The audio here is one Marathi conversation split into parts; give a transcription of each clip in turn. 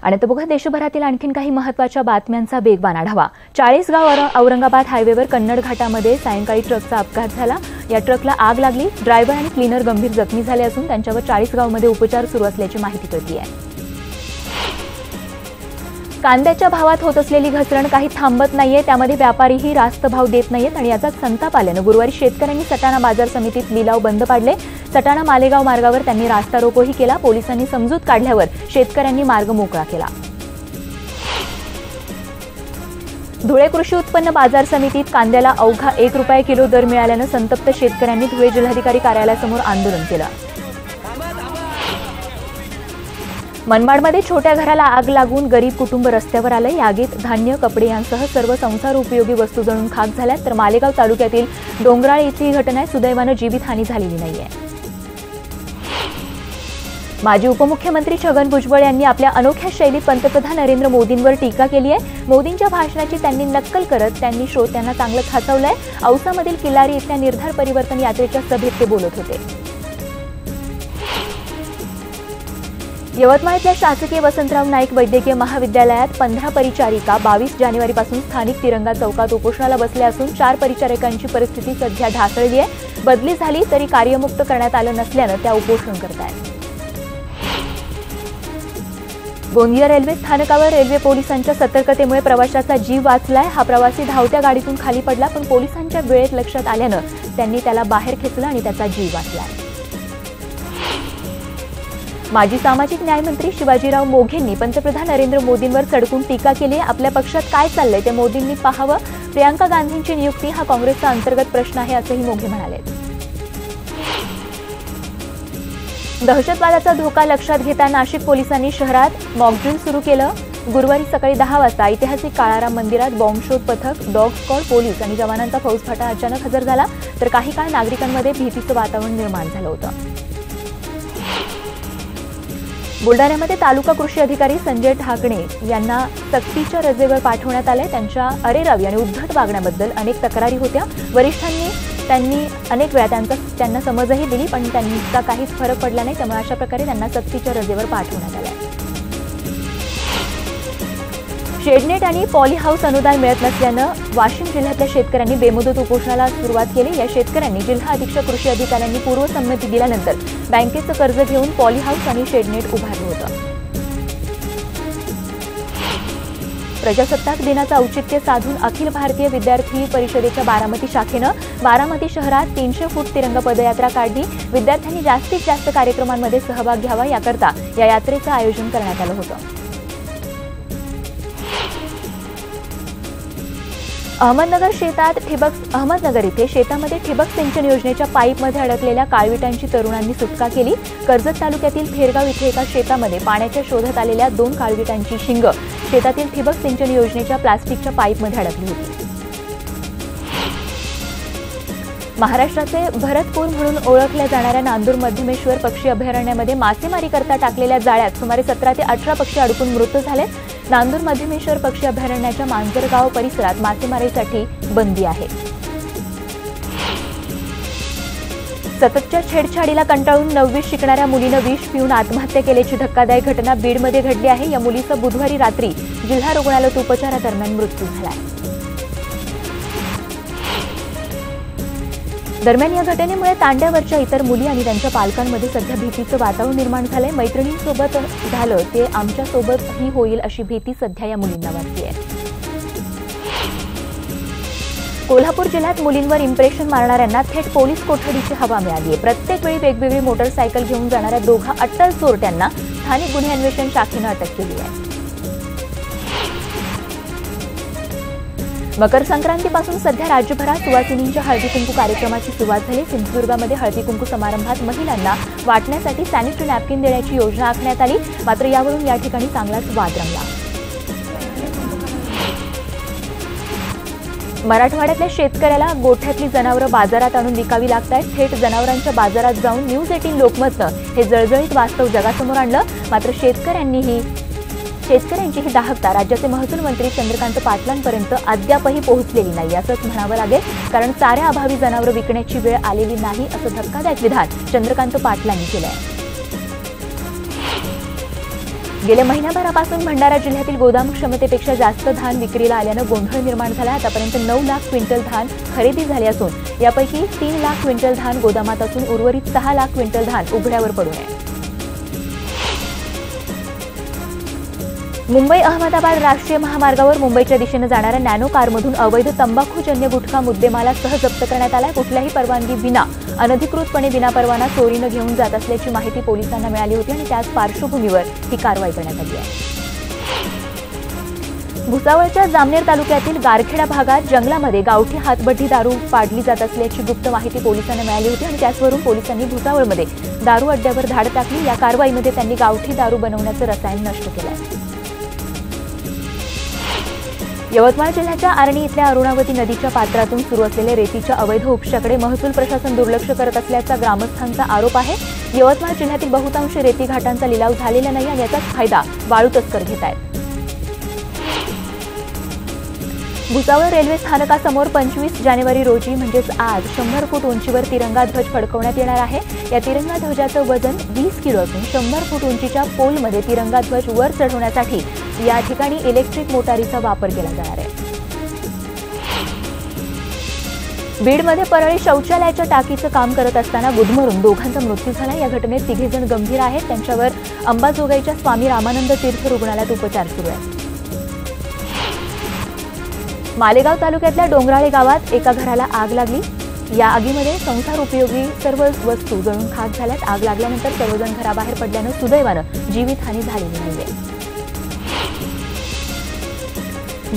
आणि तो बघा देशभरातील आणखीन काही महत्त्वाच्या बातम्यांचा वेगवान आढावा। 40 गाव औरंगाबाद हायवेवर कन्नड घाटामध्ये सायंकाळी ट्रकचा अपघात झाला। या ट्रकला आग लागली। ड्रायव्हर आणि क्लीनर गंभीर जखमी झाले असून त्यांच्यावर 40 गावमध्ये उपचार सुरू असल्याची माहिती कळते आहे। कांद्याच्या भावात होत असलेली घसरण काही थांबत नाहीये, त्यामध्ये व्यापारीही रास्त भाव देत नाहीयेत आणि याचा संताप आल्याने गुरुवारी शेतकऱ्यांनी सटाणा बाजार समितीत लिलाव बंद पाडले। सटाणा मालेगाव मार्गावर त्यांनी रास्ता रोकोही केला। पोलिसांनी समजूत काढल्यावर शेतकऱ्यांनी मार्ग मोकळा केला। धुळे कृषी उत्पन्न बाजार समितीत कांद्याला अवघा 1 रुपया किलो दर मिळाल्याने संतप्त शेतकऱ्यांनी धुळे जिल्हाधिकारी कार्यालयासमोर आंदोलन केलं। मनमाडमध्ये छोट्या घराला आग लागून गरीब कुटुंब रस्त्यावर आले। या आगीत धान्य, कपडे यांसह सर्व संसार उपयोगी वस्तू जळून खाक झाल्यात। तर मालेगाव तालुक्यातील डोंगराळ इथली ही घटना आहे। सुदैवाने जीवितहानी झालेली नाहीये। माजी उपमुख्यमंत्री छगन भुजबळ यांनी आपल्या अनोख्या शैलीत पंतप्रधान नरेंद्र मोदींवर टीका केली आहे। मोदींच्या भाषणाची त्यांनी नक्कल करत त्यांनी श्रोत्यांना चांगलं खाचवलंय। औसामधील किल्लारी इथल्या निर्धार परिवर्तन यात्रेच्या सभेत ते बोलत होते। यवतमाळच्या शासकीय वसंतराव नाईक वैद्यकीय महाविद्यालयात 15 परिचारिका 22 जानेवारीपासून स्थानिक तिरंगा चौकात उपोषणाला बसल्या असून 4 परिचारिकांची परिस्थिती सध्या ढासळली आहे। बदली झाली तरी कार्यमुक्त करण्यात आलं नसल्यानं त्या उपोषण करतायत। गोंदिया रेल्वे स्थानकावर रेल्वे पोलिसांच्या सतर्कतेमुळे प्रवाशाचा जीव वाचलाय। हा प्रवासी धावत्या गाडीतून खाली पडला, पण पोलिसांच्या वेळेत लक्षात आल्यानं त्यांनी त्याला बाहेर खेचलं आणि त्याचा जीव वाचला। माजी सामाजिक न्यायमंत्री शिवाजीराव मोघेंनी पंतप्रधान नरेंद्र मोदींवर सडकून टीका केली। आपल्या पक्षात काय चाललंय ते मोदींनी पाहावं। प्रियांका गांधींची नियुक्ती हा काँग्रेसचा अंतर्गत प्रश्न आहे असंही मोघे म्हणाले। दहशतवादाचा धोका लक्षात घेता नाशिक पोलिसांनी शहरात मॉकड्रिल सुरू केलं। गुरुवारी सकाळी 10 वाजता ऐतिहासिक काळाराम मंदिरात बॉम्बशोध पथक, डॉग स्क्वॉड, पोलीस आणि जवानांचा फौजफाटा अचानक हजर झाला। तर काही काळ नागरिकांमध्ये भीतीचं वातावरण निर्माण झालं होतं। बुलढाण्यामध्ये तालुका कृषी अधिकारी संजय ढाकणे यांना सक्तीच्या रजेवर पाठवण्यात आले। त्यांच्या अरेरावी आणि उद्धट वागण्याबद्दल अनेक तक्रारी होत्या। वरिष्ठांनी त्यांनी अनेक वेळा त्यांना समजही दिली, पण त्यांचा काहीच फरक पडला नाही। त्यामुळे अशा प्रकारे त्यांना सक्तीच्या रजेवर पाठवण्यात आले। शेडनेट आणि पॉली हाऊस अनुदान मिळत नसल्यानं वाशिम जिल्ह्यातल्या शेतकऱ्यांनी बेमुदत उपोषणाला सुरुवात केली। या शेतकऱ्यांनी जिल्हा अधीक्षक कृषी अधिकाऱ्यांनी पूर्वसंमती दिल्यानंतर बँकेचं कर्ज घेऊन पॉली हाऊस आणि शेडनेट उभारलं होतं। प्रजासत्ताक दिनाचं औचित्य साधून अखिल भारतीय विद्यार्थी परिषदेच्या बारामती शाखेनं बारामती शहरात 300 फूट तिरंगा पदयात्रा काढली। विद्यार्थ्यांनी जास्तीत जास्त कार्यक्रमांमध्ये सहभाग घ्यावा याकरता या यात्रेचं आयोजन करण्यात आलं होतं। अहमदनगर इथे शेतामध्ये ठिबक सिंचन योजनेच्या पाईपमध्ये अडकलेल्या काळविटांची तरुणांनी सुटका केली। कर्जत तालुक्यातील थेरगाव इथे एका शेतामध्ये पाण्याच्या शोधात आलेल्या 2 काळविटांची शिंगं शेतातील ठिबक सिंचन योजनेच्या प्लास्टिकच्या पाईपमध्ये अडकली होती। महाराष्ट्राचे भरतपूर म्हणून ओळखल्या जाणाऱ्या नांदूर मध्यमेश्वर पक्षी अभयारण्यामध्ये मासेमारी करता टाकलेल्या जाळ्यात सुमारे 17 ते 18 पक्षी अडकून मृत झाले। नांदूर मध्यमेश्वर पक्षी अभयारण्याच्या मांजरगाव परिसरात मासेमारीसाठी बंदी आहे। सततच्या छेडछाडीला कंटाळून 9वी शिकणाऱ्या मुलीनं विष पिऊन आत्महत्या केल्याची धक्कादायक घटना बीडमध्ये घडली आहे। या मुलीचा बुधवारी रात्री जिल्हा रुग्णालयात उपचारादरम्यान मृत्यू झाला। दरम्यान या घटनेमुळे तांड्यावरच्या इतर मुली आणि त्यांच्या पालकांमध्ये सध्या भीतीचं वातावरण निर्माण झालंय। मैत्रिणींसोबत झालं ते आमच्यासोबतही होईल अशी भीती सध्या या मुलींना वाटतेय। कोल्हापूर जिल्ह्यात मुलींवर इम्प्रेशन मारणाऱ्यांना थेट पोलीस कोठडीची हवा मिळाली आहे। प्रत्येक वेळी वेगवेगळी मोटरसायकल घेऊन जाणाऱ्या 2 अट्टल चोरट्यांना स्थानिक गुन्हे अन्वेषण शाखेनं अटक केली आहे। मकर संक्रांतीपासून सध्या राज्यभरात सुवासिनींच्या हळदी कुंकू कार्यक्रमाची सुरुवात झाली। सिंधुदुर्गामध्ये हळदी कुंकू समारंभात महिलांना वाटण्यासाठी सॅनिटरी नॅपकिन देण्याची योजना आखण्यात आली। मात्र यावरून या ठिकाणी चांगलाच वाद रंगला। मराठवाड्यातल्या शेतकऱ्याला गोठ्यातली जनावरं बाजारात आणून विकावी लागतात। थेट जनावरांच्या बाजारात जाऊन न्यूज 18 लोकमतनं हे जळजळीत वास्तव जगासमोर आणलं। मात्र शेतकऱ्यांची ही दाहकता राज्याचे महसूल मंत्री चंद्रकांत पाटलांपर्यंत अद्यापही पोहोचलेली नाही असंच म्हणावं लागेल। कारण चाऱ्याअभावी जनावरं विकण्याची वेळ आलेली नाही असं धक्कादायक विधान चंद्रकांत पाटलांनी केलं आहे। गेल्या महिनाभरापासून भंडारा जिल्ह्यातील गोदाम क्षमतेपेक्षा जास्त धान विक्रीला आल्यानं गोंधळ निर्माण झाला। आतापर्यंत 9 लाख क्विंटल धान खरेदी झाले असून यापैकी 3 लाख क्विंटल धान गोदामात असून उर्वरित 6 लाख क्विंटल धान उघड्यावर पडून आहे। मुंबई अहमदाबाद राष्ट्रीय महामार्गावर मुंबईच्या दिशेने जाणाऱ्या नॅनो कारमधून अवैध तंबाखूजन्य गुटखा मुद्देमालासह जप्त करण्यात आला। कुठल्याही परवानगी विना अनधिकृतपणे विनापरवाना चोरीनं घेऊन जात असल्याची माहिती पोलिसांना मिळाली होती आणि त्याच पार्श्वभूमीवर ही कारवाई करण्यात आली आहे। भुसावळच्या जामनेर तालुक्यातील गारखेडा भागात जंगलामध्ये गावठी हातभट्टी दारू पाडली जात असल्याची गुप्त माहिती पोलिसांना मिळाली होती आणि त्याचवरून पोलिसांनी भुसावळमध्ये दारू अड्ड्यावर धाड टाकली। या कारवाईमध्ये त्यांनी गावठी दारू बनवण्याचं रसायन नष्ट केलं आहे। यवतमाळ जिल्ह्याच्या आर्णी इथल्या अरुणावती नदीच्या पात्रातून सुरू असलेल्या रेतीच्या अवैध उपशाकडे महसूल प्रशासन दुर्लक्ष करत असल्याचा ग्रामस्थांचा आरोप आहे। यवतमाळ जिल्ह्यातील बहुतांश रेती घाटांचा लिलाव झालेला नाही आणि याचाच फायदा वाळू तस्कर घेत आहेत। भुसावळ रेल्वे स्थानकासमोर 25 जानेवारी रोजी म्हणजेच आज 100 फूट उंचीवर तिरंगा ध्वज फडकवण्यात येणार आहे। या तिरंगा ध्वजाचं वजन 20 किलो असून 100 फूट उंचीच्या पोलमध्ये तिरंगा ध्वज वर चढवण्यासाठी या ठिकाणी इलेक्ट्रिक मोटारीचा वापर केला जाणार आहे। बीडमध्ये परळी शौचालयाच्या टाकीचं काम करत असताना गुदमरून दोघांचा मृत्यू झाला। या घटनेत 3 जण गंभीर आहेत, त्यांच्यावर अंबाजोगाईच्या स्वामी रामानंद तीर्थ रुग्णालयात उपचार सुरू आहेत। मालेगाव तालुक्यातल्या डोंगराळे गावात एका घराला आग लागली। या आगीमध्ये संसार उपयोगी सर्व वस्तू जळून खाक झाल्यात। आग लागल्यानंतर सर्वजण घराबाहेर पडल्यानं सुदैवानं जीवितहानी झालेली नाहीये।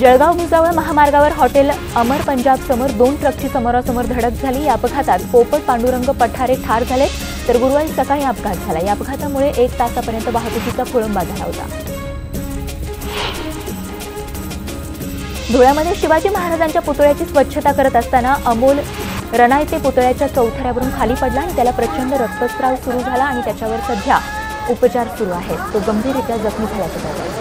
जळगाव भुसावळ महामार्गावर हॉटेल अमर पंजाब समोर 2 ट्रकची समोरासमोर धडक झाली। या अपघातात पोपट पांडुरंग पठारे ठार झाले तर गुरुवारी सकाळी अपघात झाला। या अपघातामुळे 1 तासापर्यंत वाहतुकीचा खोळंबा झाला होता। धुळ्यामध्ये शिवाजी महाराजांच्या पुतळ्याची स्वच्छता करत असताना अमोल रणायते पुतळ्याच्या चौथऱ्यावरून खाली पडला आणि त्याला प्रचंड रक्तस्राव सुरू झाला आणि त्याच्यावर सध्या उपचार सुरू आहेत। तो गंभीररित्या जखमी झाल्याचं कळलं।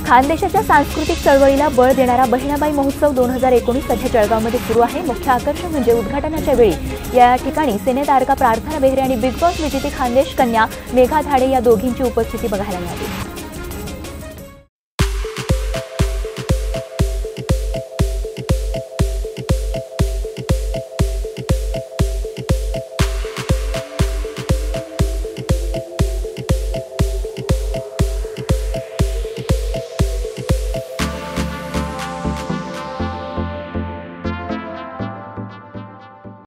खानदेशाच्या सांस्कृतिक चळवळीला बळ देणारा बहिणाबाई महोत्सव 2019 सध्या जळगावमध्ये सुरू आहे। मुख्य आकर्षण म्हणजे उद्घाटनाच्या वेळी या ठिकाणी सिनेतारका प्रार्थना बेहरे आणि बिग बॉस विजेती खानदेश कन्या मेघा धाडे या दोघींची उपस्थिती बघायला मिळाली।